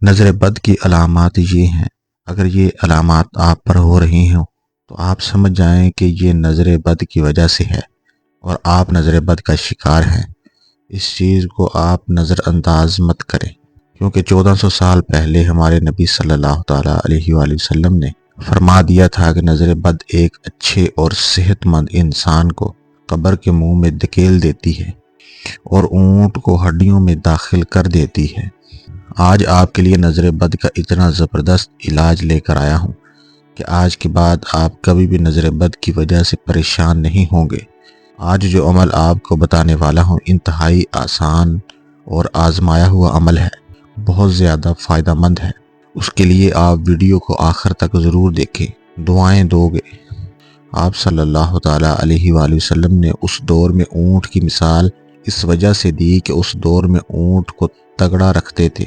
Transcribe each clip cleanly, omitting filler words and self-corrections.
نظر بد کی علامات یہ ہیں۔ اگر یہ علامات آپ پر ہو رہی ہوں تو آپ سمجھ جائیں کہ یہ نظر بد کی وجہ سے ہے اور آپ نظر بد کا شکار ہیں۔ اس چیز کو آپ نظر انداز مت کریں، کیونکہ 1400 سال پہلے ہمارے نبی صلی اللہ تعالیٰ علیہ وآلہ وسلم نے فرما دیا تھا کہ نظر بد ایک اچھے اور صحت مند انسان کو قبر کے منہ میں دھکیل دیتی ہے اور اونٹ کو ہڈیوں میں داخل کر دیتی ہے۔ آج آپ کے لیے نظر بد کا اتنا زبردست علاج لے کر آیا ہوں کہ آج کے بعد آپ کبھی بھی نظر بد کی وجہ سے پریشان نہیں ہوں گے۔ آج جو عمل آپ کو بتانے والا ہوں انتہائی آسان اور آزمایا ہوا عمل ہے، بہت زیادہ فائدہ مند ہے۔ اس کے لیے آپ ویڈیو کو آخر تک ضرور دیکھیں، دعائیں دو گے۔ آپ صلی اللہ تعالیٰ علیہ وآلہ وسلم نے اس دور میں اونٹ کی مثال اس وجہ سے دی کہ اس دور میں اونٹ کو تگڑا رکھتے تھے۔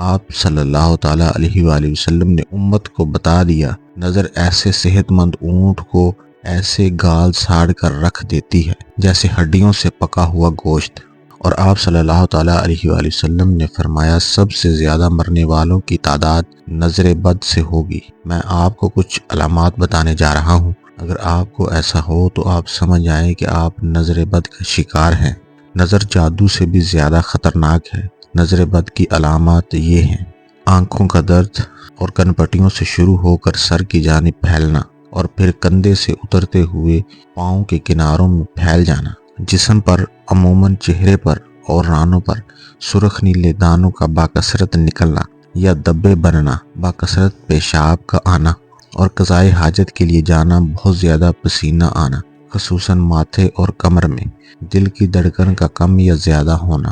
آپ صلی اللہ تعالیٰ علیہ وآلہ وسلم نے امت کو بتا دیا، نظر ایسے صحت مند اونٹ کو ایسے گال ساڑ کر رکھ دیتی ہے جیسے ہڈیوں سے پکا ہوا گوشت۔ اور آپ صلی اللہ تعالیٰ علیہ وآلہ وسلم نے فرمایا سب سے زیادہ مرنے والوں کی تعداد نظر بد سے ہوگی۔ میں آپ کو کچھ علامات بتانے جا رہا ہوں، اگر آپ کو ایسا ہو تو آپ سمجھ آئیں کہ آپ نظر بد کا شکار ہیں۔ نظر جادو سے بھی زیادہ خطرناک ہے۔ نظر بد کی علامات یہ ہیں: آنکھوں کا درد اور کنپٹیوں سے شروع ہو کر سر کی جانب پھیلنا اور پھر کندھے سے اترتے ہوئے پاؤں کے کناروں میں پھیل جانا، جسم پر عموماً چہرے پر اور رانوں پر سرخ نیلے دانوں کا باکثرت نکلنا یا دبے بننا، باکثرت پیشاب کا آنا اور قضائے حاجت کے لیے جانا، بہت زیادہ پسینہ آنا خصوصاً ماتھے اور کمر میں، دل کی دھڑکن کا کم یا زیادہ ہونا،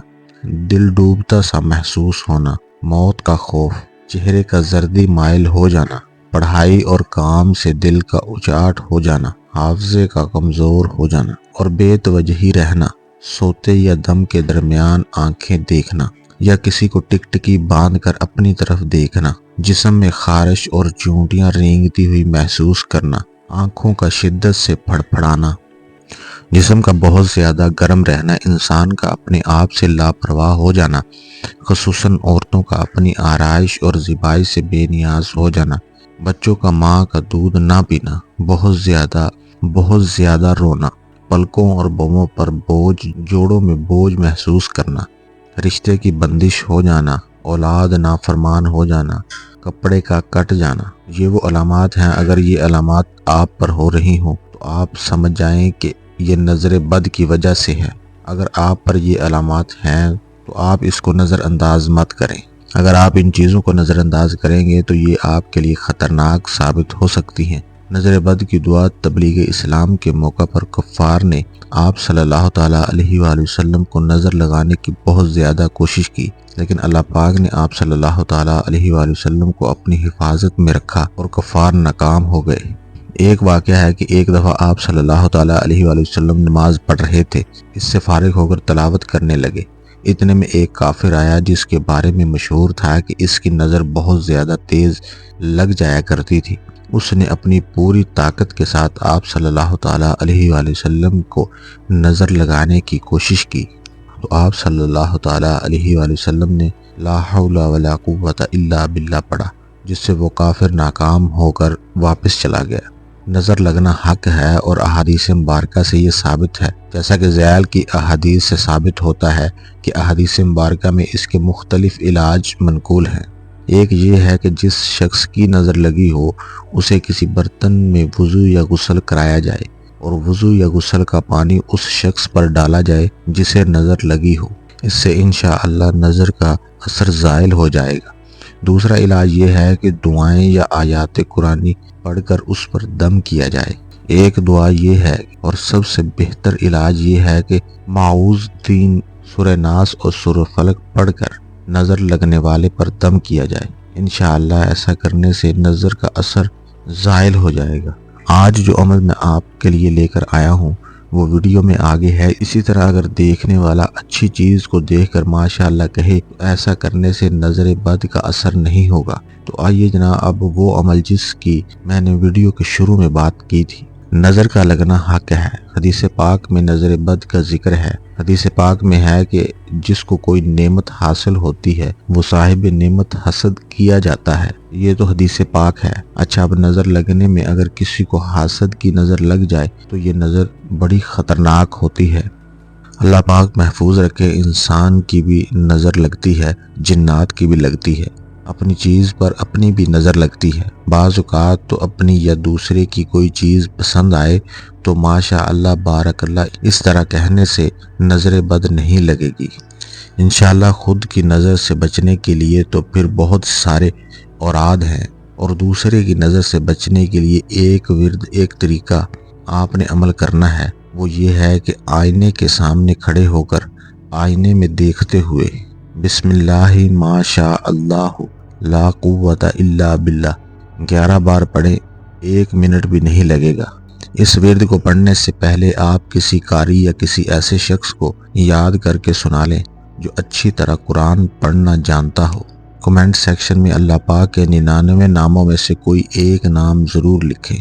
دل ڈوبتا سا محسوس ہونا، موت کا خوف، چہرے کا زردی مائل ہو جانا، پڑھائی اور کام سے دل کا اچاٹ ہو جانا، حافظے کا کمزور ہو جانا اور بے توجہی رہنا، سوتے یا دم کے درمیان آنکھیں دیکھنا یا کسی کو ٹکٹکی باندھ کر اپنی طرف دیکھنا، جسم میں خارش اور چونٹیاں رینگتی ہوئی محسوس کرنا، آنکھوں کا شدت سے پھڑپھڑانا، جسم کا بہت زیادہ گرم رہنا، انسان کا اپنے آپ سے لاپرواہ ہو جانا، خصوصاً عورتوں کا اپنی آرائش اور زیبائی سے بے نیاز ہو جانا، بچوں کا ماں کا دودھ نہ پینا، بہت زیادہ رونا، پلکوں اور بموں پر بوجھ، جوڑوں میں بوجھ محسوس کرنا، رشتے کی بندش ہو جانا، اولاد نافرمان ہو جانا، کپڑے کا کٹ جانا۔ یہ وہ علامات ہیں۔ اگر یہ علامات آپ پر ہو رہی ہوں تو آپ سمجھ جائیں کہ یہ نظر بد کی وجہ سے ہے۔ اگر آپ پر یہ علامات ہیں تو آپ اس کو نظر انداز مت کریں۔ اگر آپ ان چیزوں کو نظر انداز کریں گے تو یہ آپ کے لیے خطرناک ثابت ہو سکتی ہیں۔ نظر بد کی دعا تبلیغ اسلام کے موقع پر کفار نے آپ صلی اللہ تعالیٰ علیہ وآلہ وسلم کو نظر لگانے کی بہت زیادہ کوشش کی، لیکن اللہ پاک نے آپ صلی اللہ تعالیٰ علیہ وآلہ وسلم کو اپنی حفاظت میں رکھا اور کفار ناکام ہو گئے۔ ایک واقعہ ہے کہ ایک دفعہ آپ صلی اللہ تعالیٰ علیہ وآلہ وسلم نماز پڑھ رہے تھے، اس سے فارغ ہو کر تلاوت کرنے لگے۔ اتنے میں ایک کافر آیا جس کے بارے میں مشہور تھا کہ اس کی نظر بہت زیادہ تیز لگ جایا کرتی تھی۔ اس نے اپنی پوری طاقت کے ساتھ آپ صلی اللہ تعالیٰ علیہ وآلہ وسلم کو نظر لگانے کی کوشش کی تو آپ صلی اللہ تعالیٰ علیہ وآلہ وسلم نے لا حول ولا قوت الا باللہ پڑھا، جس سے وہ کافر ناکام ہو کر واپس چلا گیا۔ نظر لگنا حق ہے اور احادیث مبارکہ سے یہ ثابت ہے، جیسا کہ ذیل کی احادیث سے ثابت ہوتا ہے کہ احادیث مبارکہ میں اس کے مختلف علاج منقول ہیں۔ ایک یہ ہے کہ جس شخص کی نظر لگی ہو اسے کسی برتن میں وضو یا غسل کرایا جائے اور وضو یا غسل کا پانی اس شخص پر ڈالا جائے جسے نظر لگی ہو، اس سے انشاءاللہ نظر کا اثر زائل ہو جائے گا۔ دوسرا علاج یہ ہے کہ دعائیں یا آیات قرآنی پڑھ کر اس پر دم کیا جائے۔ ایک دعا یہ ہے اور سب سے بہتر علاج یہ ہے کہ معوذتین، سورہ ناس اور سورہ فلق پڑھ کر نظر لگنے والے پر دم کیا جائے۔ انشاءاللہ ایسا کرنے سے نظر کا اثر زائل ہو جائے گا۔ آج جو عمل میں آپ کے لیے لے کر آیا ہوں وہ ویڈیو میں آگے ہے۔ اسی طرح اگر دیکھنے والا اچھی چیز کو دیکھ کر ماشاءاللہ کہے تو ایسا کرنے سے نظر بد کا اثر نہیں ہوگا۔ تو آئیے جناب اب وہ عمل جس کی میں نے ویڈیو کے شروع میں بات کی تھی نظر کا لگنا حق ہے۔ حدیث پاک میں نظر بد کا ذکر ہے۔ حدیث پاک میں ہے کہ جس کو کوئی نعمت حاصل ہوتی ہے وہ صاحب نعمت حسد کیا جاتا ہے۔ یہ تو حدیث پاک ہے۔ اچھا، اب نظر لگنے میں اگر کسی کو حاسد کی نظر لگ جائے تو یہ نظر بڑی خطرناک ہوتی ہے۔ اللہ پاک محفوظ رکھے، انسان کی بھی نظر لگتی ہے، جنات کی بھی لگتی ہے، اپنی چیز پر اپنی بھی نظر لگتی ہے۔ بعض اوقات تو اپنی یا دوسرے کی کوئی چیز پسند آئے تو ماشاء اللہ بارک اللہ اس طرح کہنے سے نظر بد نہیں لگے گی۔ انشاءاللہ خود کی نظر سے بچنے کے لیے تو پھر بہت سارے اوراد ہیں، اور دوسرے کی نظر سے بچنے کے لیے ایک ورد، ایک طریقہ آپ نے عمل کرنا ہے۔ وہ یہ ہے کہ آئینے کے سامنے کھڑے ہو کر آئینے میں دیکھتے ہوئے بسم اللہ ما شاء اللہ لا قوت الا باللہ 11 بار پڑھیں، 1 منٹ بھی نہیں لگے گا۔ اس ورد کو پڑھنے سے پہلے آپ کسی قاری یا کسی ایسے شخص کو یاد کر کے سنا لیں جو اچھی طرح قرآن پڑھنا جانتا ہو۔ کمنٹ سیکشن میں اللہ پاک کے 99 ناموں میں سے کوئی ایک نام ضرور لکھیں۔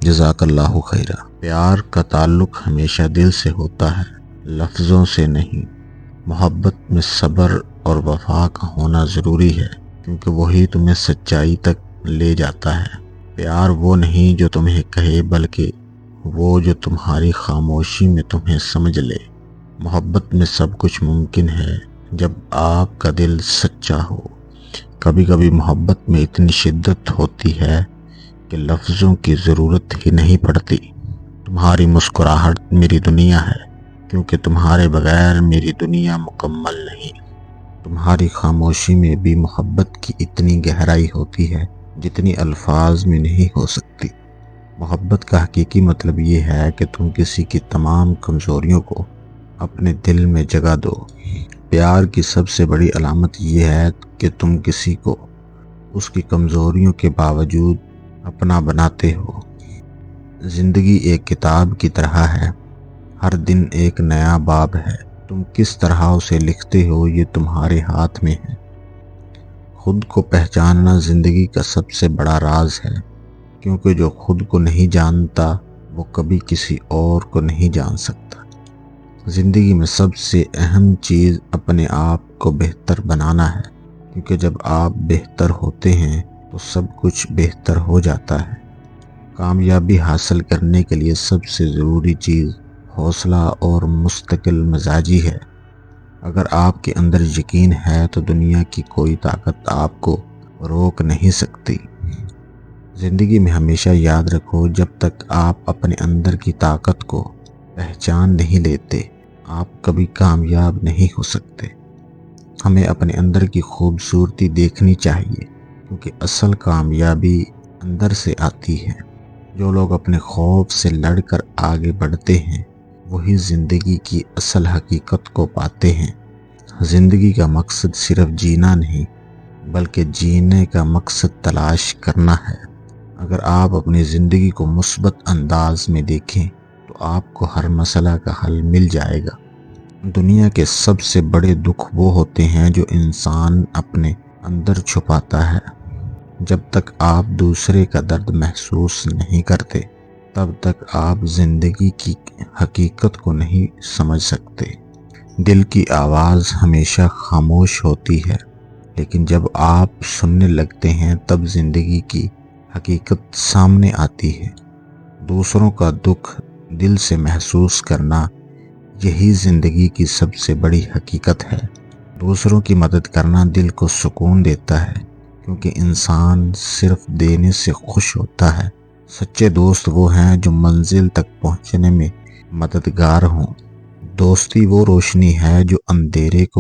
جزاک اللہ خیرہ۔ پیار کا تعلق ہمیشہ دل سے ہوتا ہے، لفظوں سے نہیں۔ محبت میں صبر اور وفا کا ہونا ضروری ہے، کیونکہ وہی تمہیں سچائی تک لے جاتا ہے۔ پیار وہ نہیں جو تمہیں کہے، بلکہ وہ جو تمہاری خاموشی میں تمہیں سمجھ لے۔ محبت میں سب کچھ ممکن ہے جب آپ کا دل سچا ہو۔ کبھی کبھی محبت میں اتنی شدت ہوتی ہے کہ لفظوں کی ضرورت ہی نہیں پڑتی۔ تمہاری مسکراہٹ میری دنیا ہے، کیونکہ تمہارے بغیر میری دنیا مکمل نہیں۔ تمہاری خاموشی میں بھی محبت کی اتنی گہرائی ہوتی ہے جتنی الفاظ میں نہیں ہو سکتی۔ محبت کا حقیقی مطلب یہ ہے کہ تم کسی کی تمام کمزوریوں کو اپنے دل میں جگہ دو۔ پیار کی سب سے بڑی علامت یہ ہے کہ تم کسی کو اس کی کمزوریوں کے باوجود اپنا بناتے ہو۔ زندگی ایک کتاب کی طرح ہے، ہر دن ایک نیا باب ہے۔ تم کس طرح اسے لکھتے ہو یہ تمہارے ہاتھ میں ہے۔ خود کو پہچاننا زندگی کا سب سے بڑا راز ہے، کیونکہ جو خود کو نہیں جانتا وہ کبھی کسی اور کو نہیں جان سکتا۔ زندگی میں سب سے اہم چیز اپنے آپ کو بہتر بنانا ہے، کیونکہ جب آپ بہتر ہوتے ہیں تو سب کچھ بہتر ہو جاتا ہے۔ کامیابی حاصل کرنے کے لیے سب سے ضروری چیز حوصلہ اور مستقل مزاجی ہے۔ اگر آپ کے اندر یقین ہے تو دنیا کی کوئی طاقت آپ کو روک نہیں سکتی۔ زندگی میں ہمیشہ یاد رکھو، جب تک آپ اپنے اندر کی طاقت کو پہچان نہیں لیتے، آپ کبھی کامیاب نہیں ہو سکتے۔ ہمیں اپنے اندر کی خوبصورتی دیکھنی چاہیے، کیونکہ اصل کامیابی اندر سے آتی ہے۔ جو لوگ اپنے خوف سے لڑ کر آگے بڑھتے ہیں وہی زندگی کی اصل حقیقت کو پاتے ہیں۔ زندگی کا مقصد صرف جینا نہیں، بلکہ جینے کا مقصد تلاش کرنا ہے۔ اگر آپ اپنی زندگی کو مثبت انداز میں دیکھیں تو آپ کو ہر مسئلہ کا حل مل جائے گا۔ دنیا کے سب سے بڑے دکھ وہ ہوتے ہیں جو انسان اپنے اندر چھپاتا ہے۔ جب تک آپ دوسرے کا درد محسوس نہیں کرتے، تب تک آپ زندگی کی حقیقت کو نہیں سمجھ سکتے۔ دل کی آواز ہمیشہ خاموش ہوتی ہے، لیکن جب آپ سننے لگتے ہیں تب زندگی کی حقیقت سامنے آتی ہے۔ دوسروں کا دکھ دل سے محسوس کرنا، یہی زندگی کی سب سے بڑی حقیقت ہے۔ دوسروں کی مدد کرنا دل کو سکون دیتا ہے، کیونکہ انسان صرف دینے سے خوش ہوتا ہے۔ سچے دوست وہ ہیں جو منزل تک پہنچنے میں مددگار ہوں۔ دوستی وہ روشنی ہے جو اندھیرے کو